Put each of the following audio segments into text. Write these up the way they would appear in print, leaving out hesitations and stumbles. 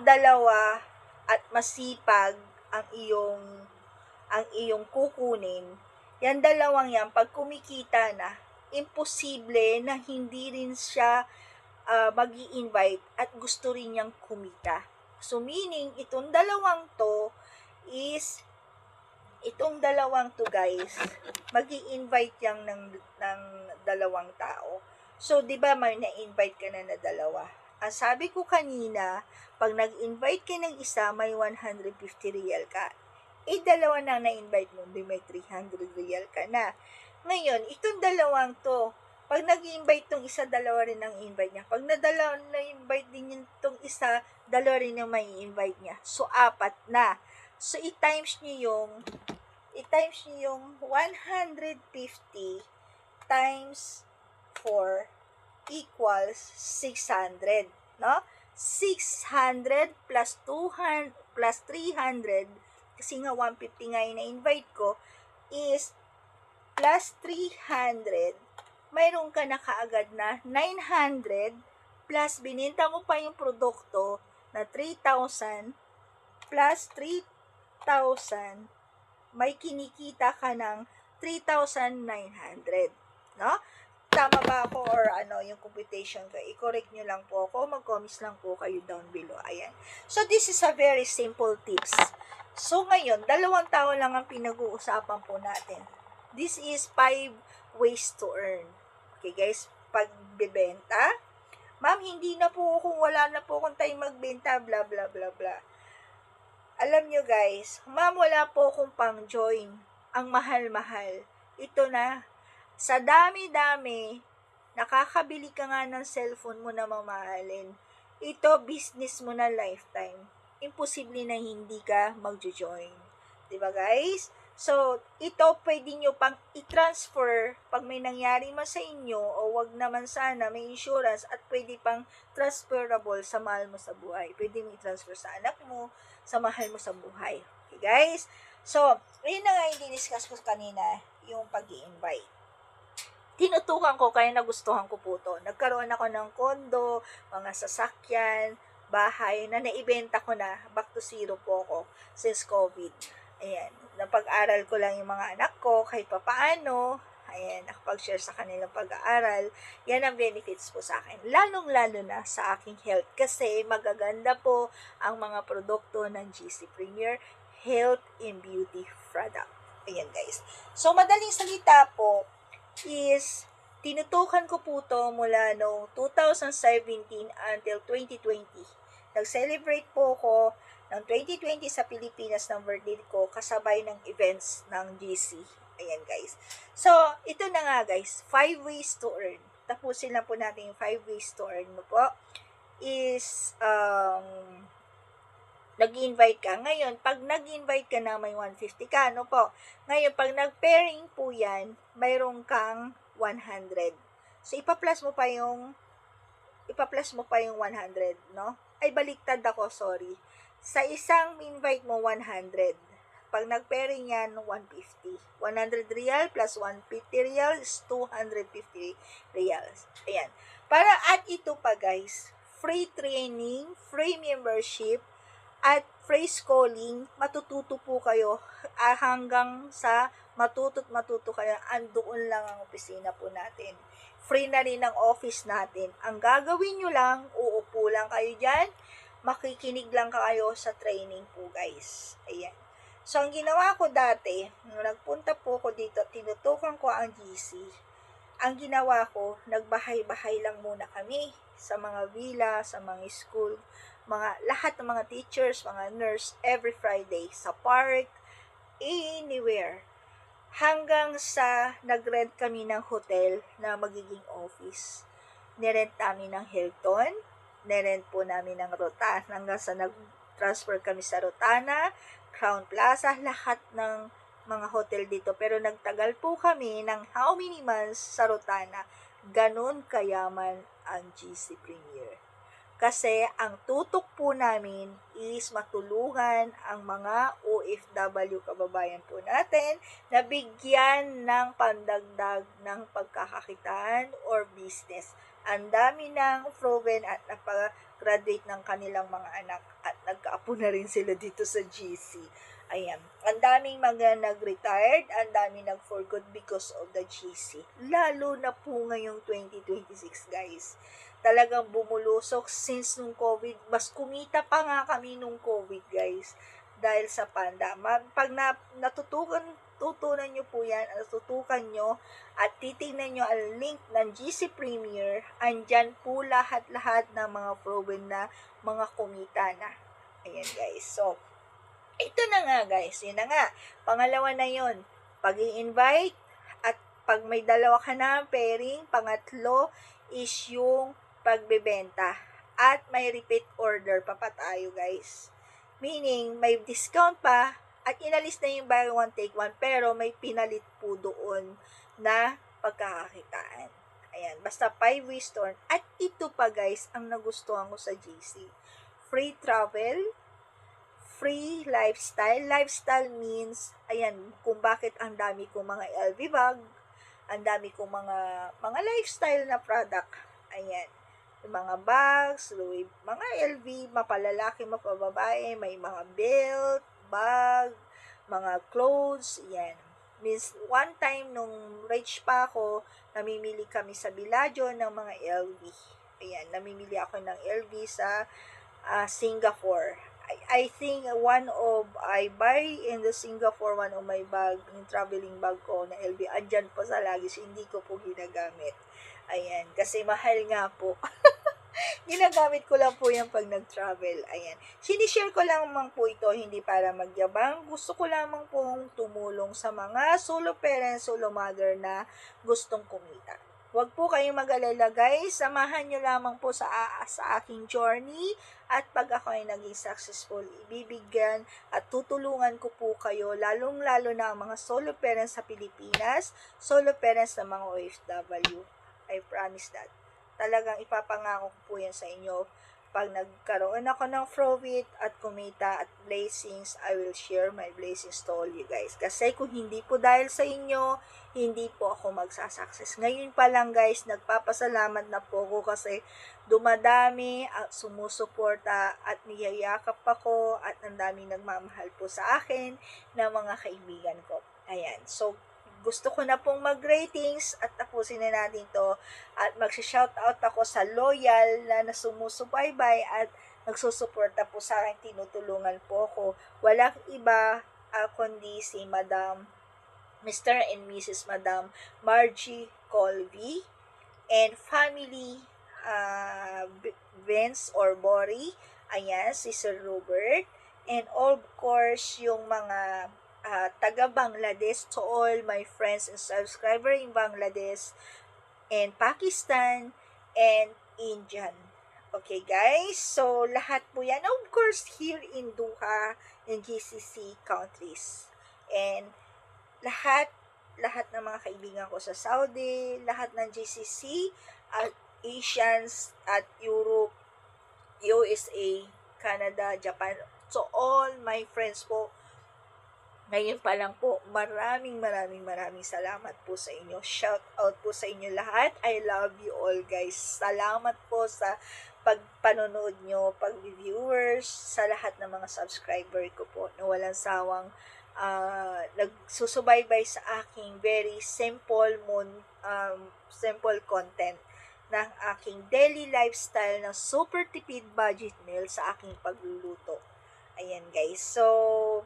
dalawa at masipag ang iyong kukunin, yan dalawang yan, pag kumikita na, imposible na hindi rin siya mag-i-invite at gusto rin niyang kumita. So, meaning, itong dalawang to guys, mag-i-invite yang ng dalawang tao. So, di ba may na-invite ka na dalawa? Ang sabi ko kanina, pag nag-invite ka ng isa, may 150 real ka. Dalawa na na-invite mo, di may 300 real ka na. Ngayon, itong dalawang to, pag nag-invite tong isa, dalawa rin ang invite niya. Pag na-invite din yung isa, dalawa rin ang may invite niya. So, 4 na. So, i-times niyo yung 150 times 4 equals 600, no? 600 plus 200 plus 300, kasi nga 150 nga yung na-invite ko, is plus 300, mayroon ka na kaagad na 900, plus bininta mo pa yung produkto na 3,000, plus 3,000, may kinikita ka ng 3,900, no? Tama ba ako or yung computation ko? I-correct nyo lang po ako, mag-comments lang po kayo down below. Ayan. So, this is a very simple tips. So, ngayon, 2 tao lang ang pinag-uusapan po natin. This is 5 ways to earn. Okay, guys? Pagbebenta. Ma'am, hindi na po kung wala na po akong time magbenta, bla bla bla bla. Alam nyo guys, ma'am, wala po akong pang-join. Ang mahal-mahal. Ito na. Sa dami-dami, nakakabili ka nga ng cellphone mo na mamahalin. Ito, business mo na lifetime. Imposible na hindi ka mag-join. Diba guys? So, ito pwede nyo pang i-transfer pag may nangyari man sa inyo o wag naman sana, may insurance at pwede pang transferable sa mahal mo sa buhay. Pwede mo i-transfer sa anak mo, sa mahal mo sa buhay. Okay guys? So, yun na nga yung diniscuss ko kanina, yung pag-i-invite. Tinutukan ko kaya nagustuhan ko po to. Nagkaroon ako ng kondo, mga sasakyan, bahay na naibenta ko na. Back to zero po ako since COVID. Ayan, napag-aral ko lang yung mga anak ko kahit papaano. Ayan, nakapag-share sa kanilang pag-aaral. Yan ang benefits po sa akin. Lalong-lalo na sa aking health kasi magaganda po ang mga produkto ng GC Premier Health and Beauty Product. Ayan guys. So, madaling salita po is tinutukan ko po to mula no 2017 until 2020. Nag-celebrate po ako ng 2020 sa Pilipinas ng birthday ko kasabay ng events ng GC. Ayan guys. So, ito na nga guys, 5 ways to earn. Tapusin lang po natin yung 5 ways to earn mo po. Is, nag-invite ka. Ngayon, pag nag-invite ka na may 150 ka, ano po? Ngayon, pag nag-pairing po yan, mayroon kang 100. So, ipa-plus mo pa yung 100, no? Ay, baliktad ako, sorry. Sa isang invite mo, 100. Pag nag-pairing yan, 150. 100 real plus 150 real is 250 reals. Ayan. Para at ito pa guys, free training, free membership, at phrase calling, matututo po kayo hanggang sa matuto kayo, andoon lang ang opisina po natin. Free na rin ang office natin. Ang gagawin nyo lang, uupo lang kayo dyan, makikinig lang kayo sa training po guys. Ayan. So, ang ginawa ko dati, nung nagpunta po ko dito, tinutukan ko ang GC. Ang ginawa ko, nagbahay-bahay lang muna kami sa mga villa, sa mga school, lahat ng mga teachers, mga nurse, every Friday, sa park, anywhere. Hanggang sa nag-rent kami ng hotel na magiging office. Nirent namin ng Hilton, nirent po namin ng Rotana, hanggang sa nag-transfer kami sa Rotana, Crown Plaza, lahat ng mga hotel dito. Pero nagtagal po kami ng how many months sa Rotana. Ganon kayaman ang GC Premier. Kasi ang tutok po namin is matulungan ang mga OFW kababayan po natin na bigyan ng pandagdag ng pagkakakitaan or business. Ang dami ng proven at graduate ng kanilang mga anak at nagkaapo na rin sila dito sa GC. Ayan. Ang daming mga nag-retired, ang daming nag-for good because of the GC. Lalo na po ngayong 2026, guys. Talagang bumulusok since nung COVID. Mas kumita pa nga kami nung COVID, guys. Dahil sa panda. Pag tutunan nyo po yan, tutukan nyo, at titingnan nyo ang link ng GC Premier, andyan po lahat-lahat ng mga proven na mga kumita na. Ayan guys. So, ito na nga guys. Yun na nga. Pangalawa na yun. Pag-i-invite at pag may dalawa ka na pairing, pangatlo is yung pagbebenta. At may repeat order pa tayo guys. Meaning, may discount pa at inalis na yung buy one take one pero may pinalit po doon na pagkakakitaan. Ayan, basta 5 store. At ito pa guys, ang nagustuhan ko sa GC. Free travel, free lifestyle. Lifestyle means, ayan, kung bakit ang dami kong mga LV bag, ang dami kong mga lifestyle na product. Ayan, yung mga bags, mga LV, mapalalaki, mapababae, may mga belt, bag, mga clothes, yan. Means, one time, nung rich pa ako, namimili kami sa Bellagio ng mga LV. Ayan, namimili ako ng LV sa Singapore. I think I buy in the Singapore one of my bag, yung traveling bag ko na LV, andyan po sa luggage, hindi ko po ginagamit. Ayan, kasi mahal nga po. Ginagamit ko lang po yan pag nag-travel. Ayan. Sinishare ko lamang po ito, hindi para magyabang. Gusto ko lamang pong tumulong sa mga solo parents, solo mother na gustong kumita. Huwag po kayong mag-alala guys. Samahan nyo lamang po sa aking journey. At pag ako ay naging successful, ibibigyan at tutulungan ko po kayo, lalong-lalo na ang mga solo parents sa Pilipinas, solo parents ng mga OFW. I promise that. Talagang ipapangako ko po yan sa inyo. Pag nagkaroon ako ng profit at kumita at blessings, I will share my blessings to all you guys. Kasi kung hindi po dahil sa inyo, hindi po ako magsasucess. Ngayon pa lang guys, nagpapasalamat na po ako kasi dumadami at sumusuporta at niyayakap ako at ang daming nagmamahal po sa akin na mga kaibigan ko. Ayan. So, gusto ko na pong mag-ratings at tapusin na natin to at mag-shoutout ako sa loyal na sumusubaybay at nagsusuporta po sa akin, tinutulungan po ako. Walang iba kundi si Mr. and Mrs. Madam Margie Colby and family Vince or Bori, ayan, si Sir Robert, and of course, yung mga taga Bangladesh, to all my friends and subscriber in Bangladesh and Pakistan and Indian. Okay guys, so lahat po yan, of course, here in Doha and GCC countries. And lahat ng mga kaibigan ko sa Saudi, lahat ng GCC at Asians at Europe, USA, Canada, Japan, so all my friends po. Ngayon pa lang po, maraming salamat po sa inyo. Shout out po sa inyo lahat. I love you all guys. Salamat po sa pagpanonood nyo, pag-viewers, sa lahat ng mga subscriber ko po na walang sawang nagsusubaybay sa aking very simple content ng aking daily lifestyle na super tipid budget meal sa aking pagluluto. Ayan guys. So,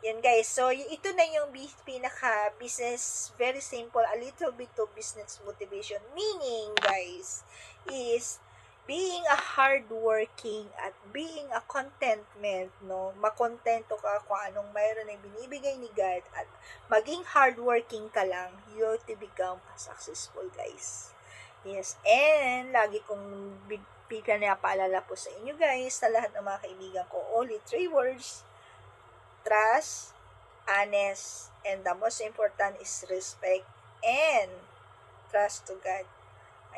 yan guys. So, ito na yung pinaka business, very simple, a little bit of business motivation. Meaning, guys, is being a hardworking at being a contentment, no? Makontento ka kung anong mayroon na binibigay ni God at maging hardworking ka lang, you to become successful, guys. Yes, and lagi kong pinapaalala po sa inyo guys, sa lahat ng mga kaibigan ko, only 3 words: trust, honest, and the most important is respect and trust to God.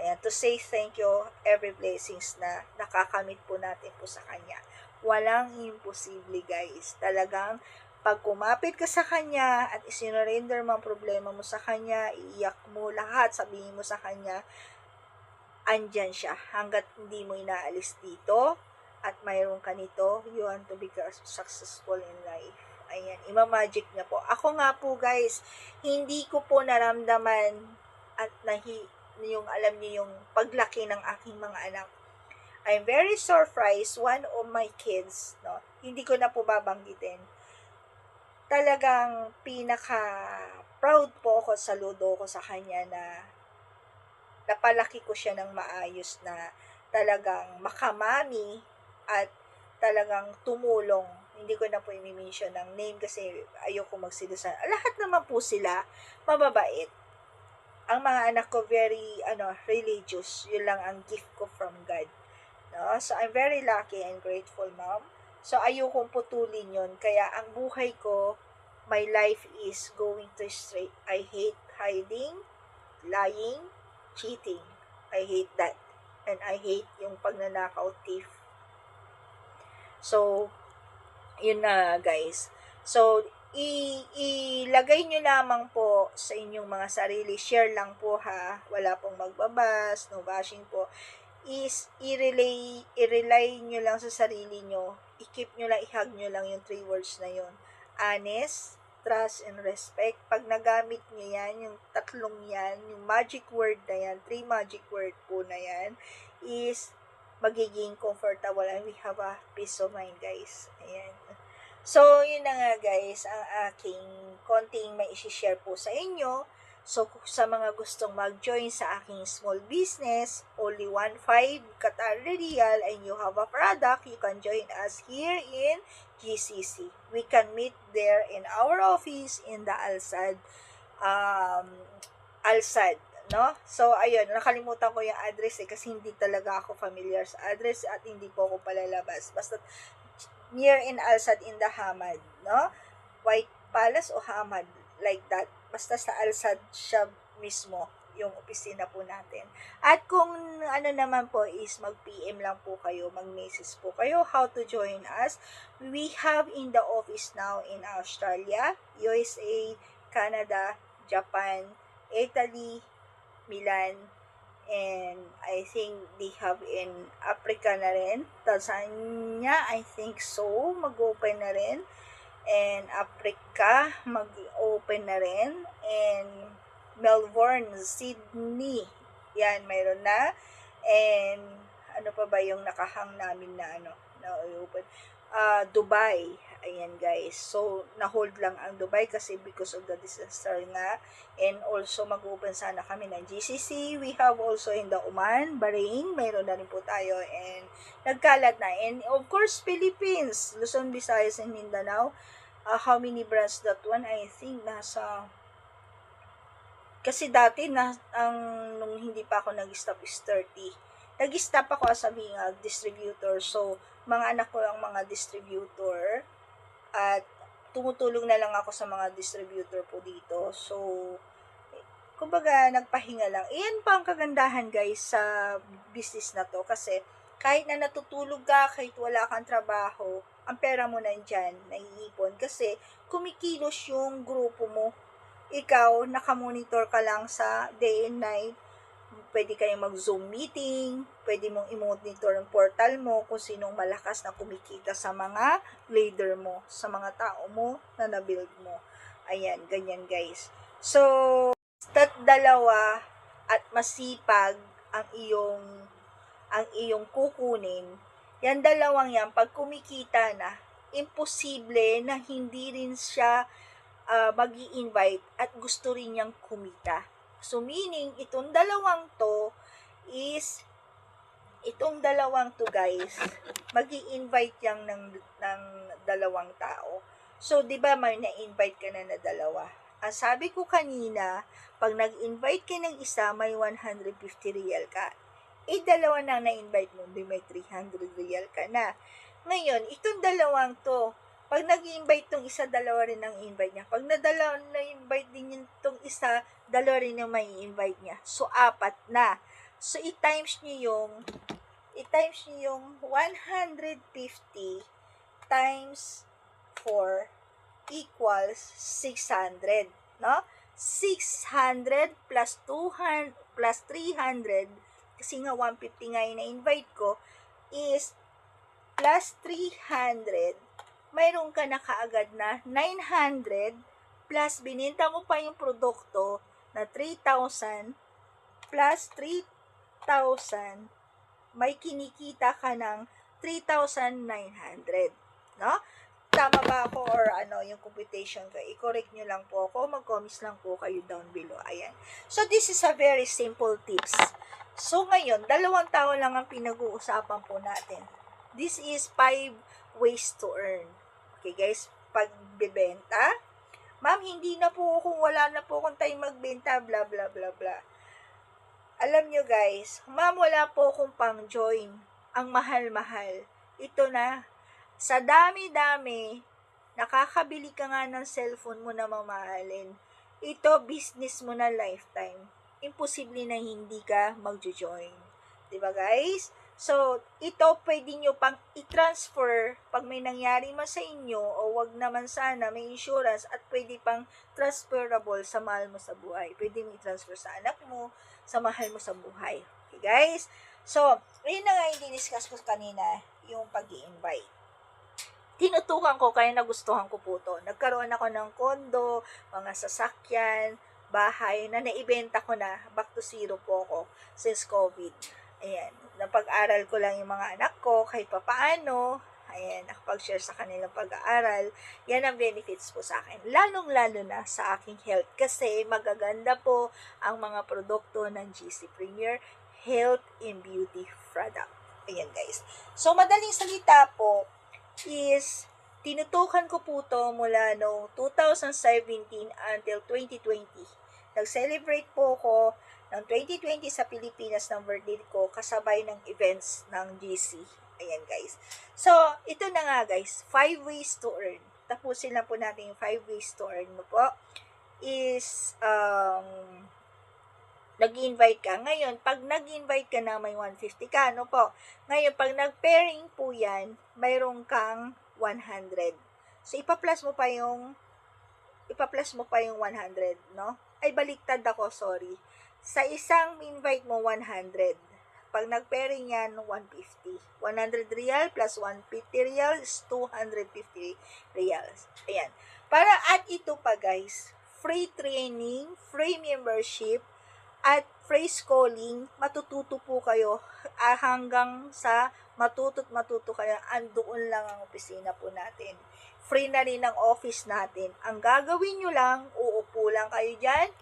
Ayan, to say thank you every blessings na nakakamit po natin po sa Kanya. Walang imposible guys. Talagang pag kumapit ka sa Kanya at isinurrender mo ang problema mo sa Kanya, iiyak mo lahat, sabihin mo sa Kanya, andyan siya. Hanggat hindi mo inaalis dito, at mayroon ka nito, you want to be successful in life. Ayan, ima-magic niya po. Ako nga po guys, hindi ko po naramdaman at yung alam niyo yung paglaki ng aking mga anak. I'm very surprised, one of my kids, no, hindi ko na po babanggitin. Talagang proud po ako, saludo ko sa kanya na napalaki ko siya ng maayos na talagang makamami at talagang tumulong. Hindi ko na po i-mention ng name kasi ayoko magsilusan. Lahat naman po sila mababait. Ang mga anak ko very religious. Yun lang ang gift ko from God. No? So I'm very lucky and grateful, mom. So ayokong putulin yun. Kaya ang buhay ko, my life is going to straight. I hate hiding, lying, cheating. I hate that. And I hate yung pagnanakaw, thief. So, yun na guys. So, ilagay nyo lamang po sa inyong mga sarili. Share lang po ha. Wala pong magbabas, no bashing po. I-rely nyo lang sa sarili nyo. I-keep nyo lang, i-hug nyo lang yung 3 words na yun. Honest, trust, and respect. Pag nagamit nyo yan, yung tatlong yan, yung magic word na yan, 3 magic word po na yan, is magiging comfortable and we have a peace of mind, guys. Ayan. So, yun na nga, guys, ang aking konting may isi-share po sa inyo. So, sa mga gustong mag-join sa aking small business, only 1.5 Qatar Real and you have a product, you can join us here in GCC. We can meet there in our office in the Alsad, no? So, ayun, nakalimutan ko yung address kasi hindi talaga ako familiar sa address at hindi po ako palalabas. Basta, near in Alsad in the Hamad, no? White Palace o Hamad, like that. Basta sa Alsad siya mismo, yung opisina po natin. At kung ano naman po is mag-PM lang po kayo, mag-message po kayo, how to join us. We have in the office now in Australia, USA, Canada, Japan, Italy, Milan, and I think they have in Africa na rin. Tanzania, I think so, mag-open na rin. And Africa, mag-open na rin. And Melbourne, Sydney, yan, mayroon na. And ano pa ba yung nakahang namin na na-open? Dubai. Ayan guys. So, na-hold lang ang Dubai kasi because of the disaster nga. And also, mag-open sana kami ng GCC. We have also in the Oman, Bahrain. Mayroon na rin po tayo. And nagkalat na. And of course, Philippines, Luzon, Visayas, and Mindanao. How many brands that one? I think nasa... Kasi dati, nung hindi pa ako nag-stop is 30. Nag-stop ako as being a distributor. So, mga anak ko ang mga distributor. At tumutulong na lang ako sa mga distributor po dito. So, kumbaga, nagpahinga lang. Iyan pa ang kagandahan guys sa business na to. Kasi, kahit na natutulog ka, kahit wala kang trabaho, ang pera mo nandyan, naiipon. Kasi, kumikilos yung grupo mo. Ikaw, nakamonitor ka lang sa day and night. Pwede kayong mag-Zoom meeting, pwede mong i-monitor ang portal mo kung sinong malakas na kumikita sa mga leader mo, sa mga tao mo na na-build mo. Ayan, ganyan guys. So, dalawa at masipag ang iyong kukunin, yan dalawang yan, pag kumikita na, imposible na hindi rin siya mag-i-invite at gusto rin niyang kumita. So, meaning, itong dalawang to guys, mag-i-invite yang ng dalawang tao. So, di ba may na-invite ka na dalawa? Ang sabi ko kanina, pag nag-invite ka ng isa, may 150 real ka. Dalawa na na-invite mo, di may 300 real ka na. Ngayon, itong dalawang to, pag nag-i-invite tong isa, dalawa rin ang invite niya. Pag na-invite din yung isa, dalawa rin yung may invite niya. So, 4 na. So, i-times niyo yung 150 times 4 equals 600. No? 600 plus 200 plus 300, kasi nga 150 nga yung na-invite ko, is plus 300, mayroon ka na kaagad na 900, plus bininta mo pa yung produkto na 3,000, plus 3,000, may kinikita ka ng 3,900, no? Tama ba ako or yung computation ko? I-correct nyo lang po ako, mag-comments lang po kayo down below. Ayan. So, this is a very simple tips. So, ngayon, 2 tao lang ang pinag-uusapan po natin. This is 5 ways to earn. Okay, guys? Pagbebenta. Ma'am, hindi na po kung wala na po akong time magbenta, bla bla bla bla. Alam nyo guys, ma'am, wala po akong pang-join. Ang mahal-mahal. Ito na. Sa dami-dami, nakakabili ka nga ng cellphone mo na mamahalin. Ito, business mo na lifetime. Imposible na hindi ka mag-join. Diba guys? So, ito pwede nyo pang i-transfer pag may nangyari man sa inyo o wag naman sana, may insurance at pwede pang transferable sa mahal mo sa buhay. Pwede mo i-transfer sa anak mo, sa mahal mo sa buhay. Okay guys? So, ayun na nga yung diniscuss ko kanina, yung pag-i-invite. Tinutukan ko kaya nagustuhan ko po to. Nagkaroon ako ng kondo, mga sasakyan, bahay na naibenta ko na. Back to zero po ako since COVID. Ayan. Napag-aral ko lang yung mga anak ko kahit papaano. Ayan. Nakapag-share sa kanilang pag-aaral. Yan ang benefits po sa akin. Lalong-lalo na sa aking health. Kasi magaganda po ang mga produkto ng GC Premier Health and Beauty Product. Ayan guys. So, madaling salita po, is tinutukan ko po to mula no 2017 until 2020. Nag-celebrate po ko ng 2020 sa Pilipinas ng birthday ko kasabay ng events ng GC. Ayan guys. So, ito na nga guys, 5 ways to earn. Tapusin lang po natin yung 5 ways to earn mo po. Is, nag-invite ka. Ngayon, pag nag-invite ka na may 150 ka, ano po? Ngayon, pag nag-pairing po yan, mayroon kang 100. So, ipa-plus mo pa yung 100, no? Ay, baliktad ako, sorry. Sa isang invite mo, 100. Pag nag-pairing yan, 150. 100 real plus 150 real is 250 reals. Ayan. Para at ito pa, guys, free training, free membership, at phrase calling, matututo po kayo hanggang sa matuto kayo, andoon lang ang opisina po natin. Free na rin ang office natin. Ang gagawin nyo lang, uupo lang kayo dyan,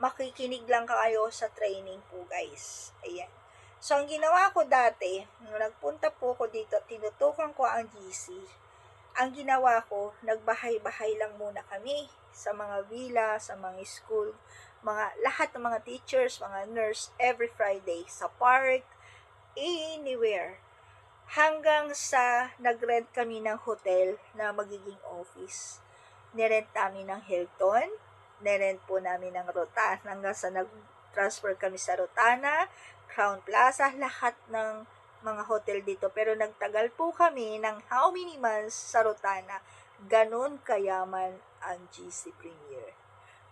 makikinig lang kayo sa training po guys. Ayan. So, ang ginawa ko dati, nung nagpunta po ko dito, tinutukan ko ang GC. Ang ginawa ko, nagbahay-bahay lang muna kami sa mga villa, sa mga school, lahat ng mga teachers, mga nurse, every Friday, sa park, anywhere. Hanggang sa nag-rent kami ng hotel na magiging office. Nirent namin ng Hilton, nirent po namin ng Rotana, hanggang sa nag-transfer kami sa Rotana, Crown Plaza, lahat ng mga hotel dito. Pero nagtagal po kami ng how many months sa Rotana. Ganon kayaman ang GC Premier.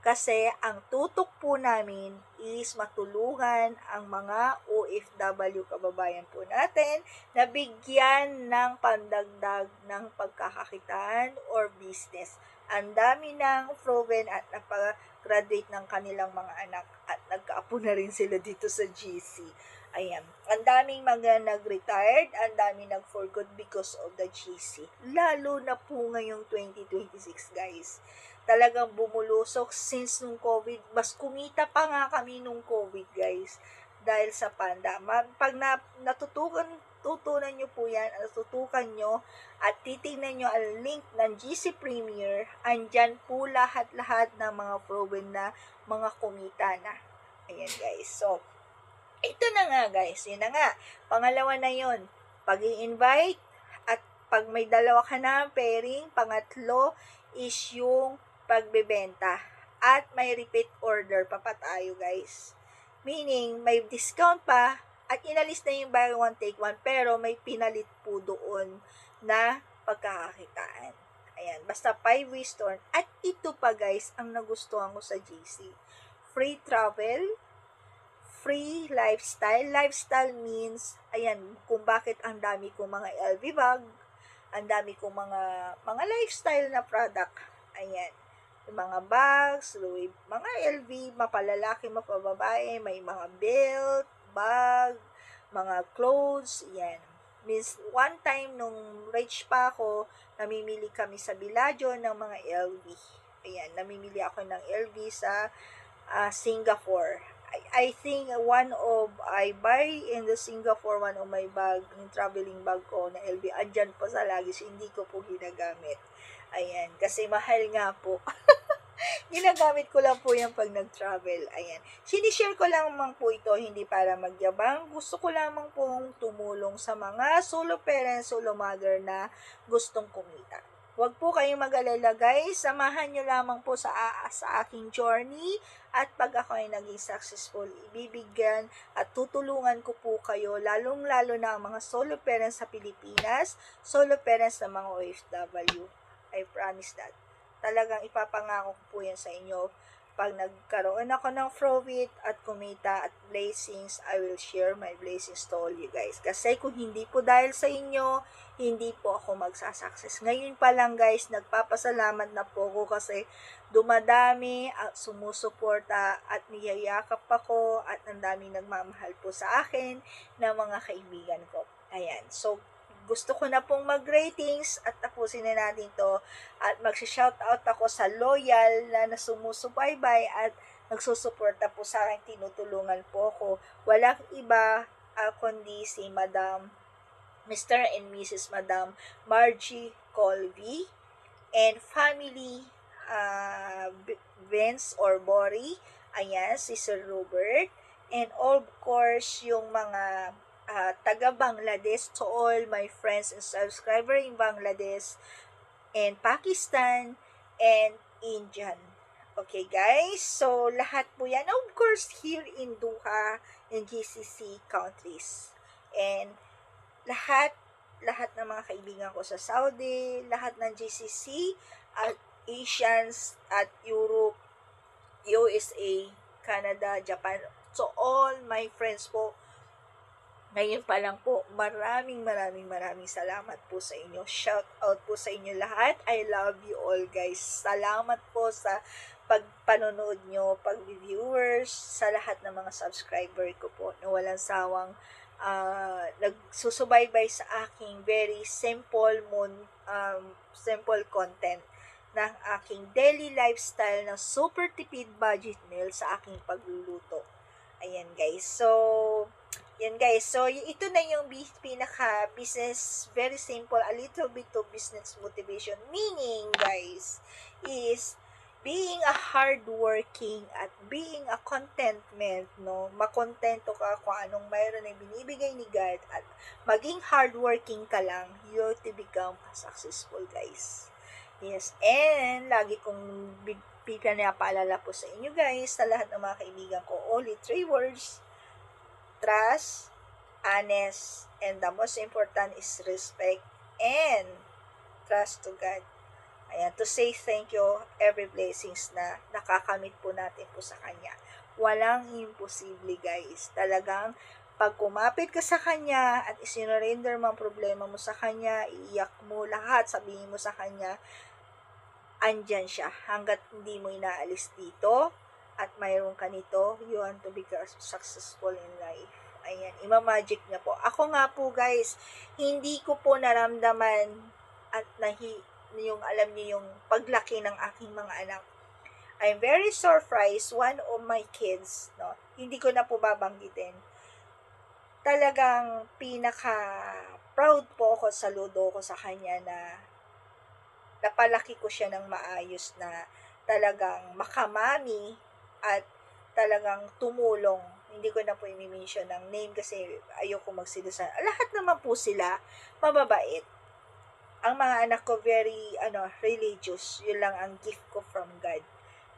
Kasi ang tutok po namin is matulungan ang mga OFW kababayan po natin na bigyan ng pandagdag ng pagkakakitaan or business. Ang dami ng proven at napag-graduate ng kanilang mga anak at nagkaapo na rin sila dito sa GC. Ayan. Ang daming mga nag-retired, ang daming nag-for good because of the GC. Lalo na po ngayong 2026, guys. Talagang bumulusok since nung COVID. Mas kumita pa nga kami nung COVID, guys. Dahil sa pandemic. Pag tutunan nyo po yan, natutukan nyo, at titingnan nyo ang link ng GC Premier, andyan po lahat-lahat ng mga proven na mga kumita na. Ayan, guys. So, ito na nga, guys. Yun na nga. Pangalawa na yun. Pag-i-invite, at pag may dalawa ka na pairing, pangatlo is yung pagbebenta. At may repeat order pa tayo, guys. Meaning, may discount pa, at inalis na yung buy one, take one, pero may pinalit po doon na pagkakakitaan. Ayan, basta 5 ways to earn. At ito pa, guys, ang nagustuhan ko sa GC. Free travel, free lifestyle. Lifestyle means, ayan, kung bakit ang dami kong mga LV bag, ang dami kong mga lifestyle na product. Ayan. Yung mga bags, mga LV, mapalalaki, mapababae, may mga belt, bag, mga clothes, yan. Means, one time, nung rich pa ako, namimili kami sa Bellagio ng mga LV. Ayan, namimili ako ng LV sa Singapore. I think I buy in the Singapore one of my bag, yung traveling bag ko na LV, andyan po sa luggage, hindi ko po ginagamit. Ayan, kasi mahal nga po. Ginagamit ko lang po yan pag nag-travel. Ayan. Sinishare ko lamang po ito, hindi para magyabang. Gusto ko lamang pong tumulong sa mga solo parents, solo mother na gustong kumita. Huwag po kayong mag-alala guys, samahan nyo lamang po sa aking journey at pag ako ay naging successful, ibibigyan at tutulungan ko po kayo, lalong-lalo na ang mga solo parents sa Pilipinas, solo parents ng mga OFW. I promise that. Talagang ipapangako ko po yan sa inyo. Pag nagkaroon ako ng profit at kumita at blessings, I will share my blessings to all you guys. Kasi kung hindi po dahil sa inyo, hindi po ako magsasucess. Ngayon pa lang guys, nagpapasalamat na po ako kasi dumadami at sumusuporta at niyayakap ako at ang daming nagmamahal po sa akin na mga kaibigan ko. Ayan. So, gusto ko na pong mag-ratings at tapusin na natin to at mag-shoutout ako sa loyal na sumusubaybay at nagsusuporta po sa akin, tinutulungan po ako. Walang iba kundi si Mr. and Mrs. Madam Margie Colby and family Vince or Bori, ayan, si Sir Robert, and of course, yung mga taga Bangladesh, to all my friends and subscriber in Bangladesh and Pakistan and Indian. Okay guys, so lahat po yan, of course, here in Doha and GCC countries. And lahat ng mga kaibigan ko sa Saudi, lahat ng GCC at Asians at Europe, USA, Canada, Japan, so all my friends po. Ngayon pa lang po, maraming salamat po sa inyo. Shout out po sa inyo lahat. I love you all guys. Salamat po sa pagpanonood nyo, pag-viewers, sa lahat ng mga subscriber ko po na walang sawang nagsusubaybay sa aking very simple content ng aking daily lifestyle na super tipid budget meal sa aking pagluluto. Ayan guys. So, yan guys. So, ito na yung pinaka business, very simple, a little bit of business motivation. Meaning, guys, is being a hardworking at being a contentment, no? Makontento ka kung anong mayroon na binibigay ni God at maging hardworking ka lang, you to become successful, guys. Yes, and lagi kong pinapaalala po sa inyo guys, sa lahat ng mga kaibigan ko, only 3 words: trust, honest, and the most important is respect and trust to God. Ayan, to say thank you every blessings na nakakamit po natin po sa Kanya. Walang imposible guys. Talagang pag kumapit ka sa Kanya at isinurrender mo ang problema mo sa Kanya, iiyak mo lahat, sabihin mo sa Kanya, andyan siya hanggat hindi mo inaalis dito at mayroon ka nito, you want to be successful in life. Ayan, imamagic niya po. Ako nga po guys, hindi ko po naramdaman at yung alam niyo yung paglaki ng aking mga anak. I'm very surprised, one of my kids, no, hindi ko na po babanggitin. Talagang pinaka-proud po ako, saludo ko sa kanya na napalaki ko siya ng maayos na talagang makamami at talagang tumulong. Hindi ko na po i-mention ng name kasi ayoko magsilusan. Lahat naman po sila mababait. Ang mga anak ko very religious. Yun lang ang gift ko from God.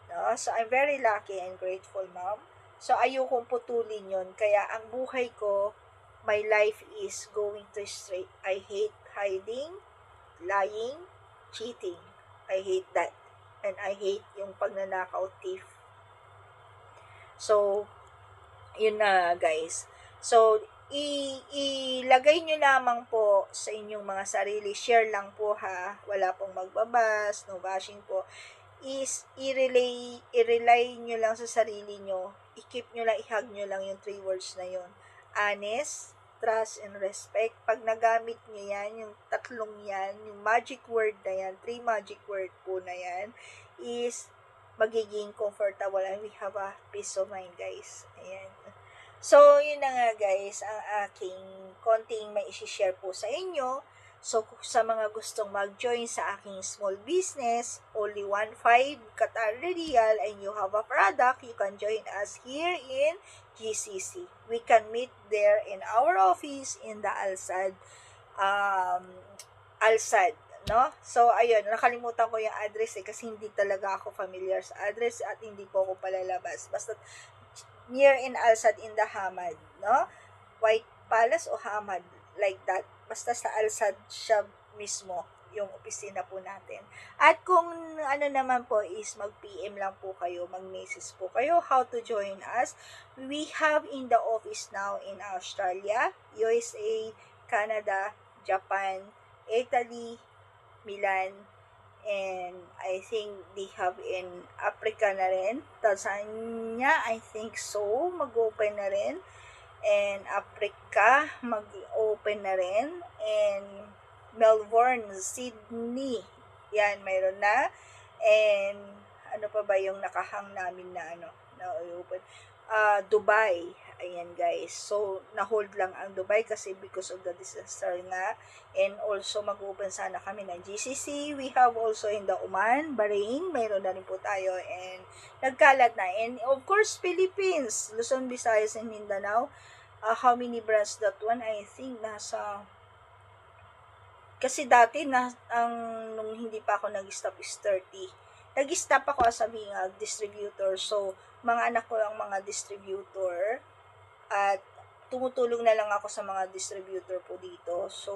No? So I'm very lucky and grateful, mom. So ayokong putulin yun. Kaya ang buhay ko, my life is going to straight. I hate hiding, lying, cheating. I hate that. And I hate yung pagnanakaw, thief. So, Yun na, guys. So, ilagay nyo lamang po sa inyong mga sarili. Share lang po, ha. Wala pong magbabas, no bashing po. I-rely nyo lang sa sarili nyo. I-keep nyo lang, i-hug nyo lang yung 3 words na yun. Honest, trust, and respect. Pag nagamit nyo yan, yung tatlong yan, yung magic word na yan, 3 magic word po na yan, is magiging comfortable and we have a peace of mind, guys. Ayan. So, yun na nga, guys, ang aking konting may isi-share po sa inyo. So, sa mga gustong mag-join sa aking small business, only 1.5 Qatar Real and you have a product, you can join us here in GCC. We can meet there in our office in the Alsad, no? So, ayun, nakalimutan ko yung address kasi hindi talaga ako familiar sa address at hindi po ako palalabas. Basta near in Alsad in the Hamad, no? White Palace o Hamad, like that. Basta sa Alsad siya mismo, yung opisina po natin. At kung ano naman po is mag-PM lang po kayo, mag-message po kayo, how to join us. We have in the office now in Australia, USA, Canada, Japan, Italy, Milan, and I think they have in Africa na rin. Tanzania, I think so, mag-open na rin. And Africa, mag-open na rin. And Melbourne, Sydney, yan, mayroon na. And ano pa ba yung nakahang namin na na-open? Dubai, ayan guys. So, na-hold lang ang Dubai kasi because of the disaster nga. And also, mag-open sana kami ng GCC. We have also in the Oman, Bahrain, mayroon na rin po tayo. And nagkalat na. And of course, Philippines, Luzon, Visayas, and Mindanao. How many brands that one? I think nasa... Kasi dati, nung hindi pa ako nag-stop is 30. Nag-stop ako as being a distributor. So, mga anak ko ang mga distributor. At tumutulong na lang ako sa mga distributor po dito. So,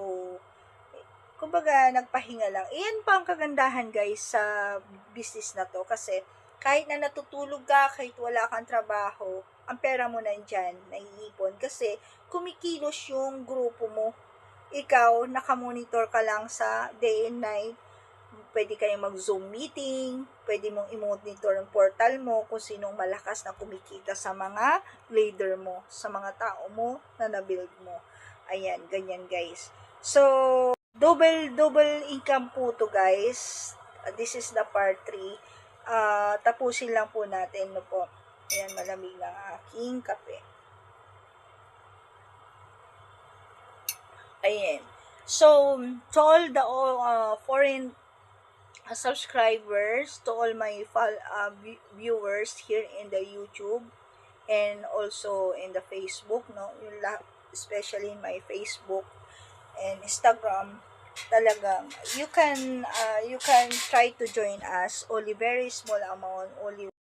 kumbaga, nagpahinga lang. Iyan pa ang kagandahan, guys, sa business na to. Kasi, kahit na natutulog ka, kahit wala kang trabaho, ang pera mo nandyan, naiipon. Kasi, kumikilos yung grupo mo. Ikaw, nakamonitor ka lang sa day and night. Pwede kayong mag-Zoom meeting, pwede mong i-monitor ang portal mo kung sinong malakas na kumikita sa mga leader mo, sa mga tao mo na na-build mo. Ayan, ganyan guys. So, double income po to guys. This is the part 3. Tapusin lang po natin, no po. Ayan, malamig lang aking kape. Ayan. So, to all the foreign subscribers, to all my viewers here in the YouTube and also in the Facebook, no, especially in my Facebook and Instagram, talagang you can try to join us, only very small amount, only